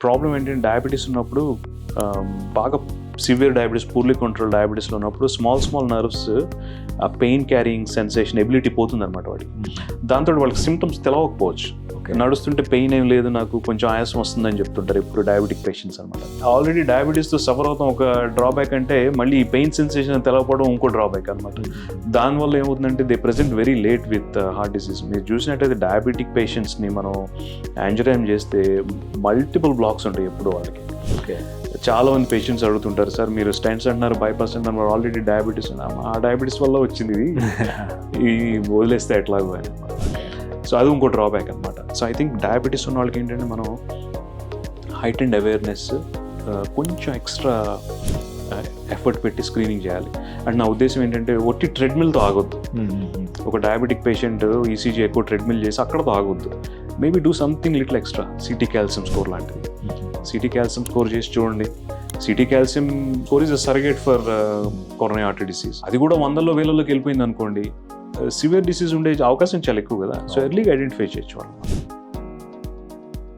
Problem ఏంటంటే diabetes ఉన్నప్పుడు బాగా సివియర్ డయాబెటీస్, పూర్లీ కంట్రోల్ డయాబెటీస్లో ఉన్నప్పుడు స్మాల్ నర్వ్స్ ఆ పెయిన్ క్యారింగ్ సెన్సేషన్ ఎబిలిటీ పోతుందన్నమాట వాడికి. దాంతో వాళ్ళకి సిమ్టమ్స్ తెలవకపోవచ్చు. నడుస్తుంటే పెయిన్ ఏం లేదు, నాకు కొంచెం ఆయాసం వస్తుందని చెప్తుంటారు ఇప్పుడు డయాబెటిక్ పేషెంట్స్ అనమాట. ఆల్రెడీ డయాబెటీస్తో సఫర్ అవుతాం ఒక డ్రాబ్యాక్ అంటే మళ్ళీ ఈ పెయిన్ సెన్సేషన్ తెలవకపోవడం ఇంకో డ్రాబ్యాక్ అనమాట. దానివల్ల ఏమవుతుందంటే they present very late with heart disease. మీరు చూసినట్టయితే డయాబెటిక్ పేషెంట్స్ని మనం యాంజియోగ్రామ్ చేస్తే మల్టిపుల్ బ్లాక్స్ ఉంటాయి ఎప్పుడు వాళ్ళకి. చాలా మంది పేషెంట్స్ అడుగుతుంటారు, సార్ మీరు స్టెంట్స్ అంటున్నారు, బైపాస్ అంటున్నారు, ఆల్రెడీ డయాబెటీస్ ఉన్నాము, ఆ డయాబెటీస్ వల్ల వచ్చింది ఇది, ఈ వదిలేస్తే ఎట్లాగో అని. సో అది ఇంకో డ్రాబ్యాక్ అనమాట. సో ఐ థింక్ డయాబెటీస్ ఉన్న వాళ్ళకి ఏంటంటే మనం హైట్ అండ్ అవేర్నెస్, కొంచెం ఎక్స్ట్రా ఎఫర్ట్ పెట్టి స్క్రీనింగ్ చేయాలి. అండ్ నా ఉద్దేశం ఏంటంటే ఒట్టి ట్రెడ్మిల్తో ఆగొద్దు. ఒక డయాబెటిక్ పేషెంట్ ఈసీజీ ఎక్కువ ట్రెడ్మిల్ చేసి అక్కడతో ఆగొద్దు. Maybe do something little extra, CT calcium score లాంటివి. సిటీ కాల్షియం స్కోర్ చేసి చూడండి. CT calcium score is a surrogate for coronary artery disease. అది కూడా 100,000 వేలలోకి వెళ్ళిపోయింది అనుకోండి, సివియర్ డిసీజ్ ఉండే అవకాశం చాలా ఎక్కువ కదా. సో ఎర్లీగా ఐడెంటిఫై చేయొచ్చు వాళ్ళు.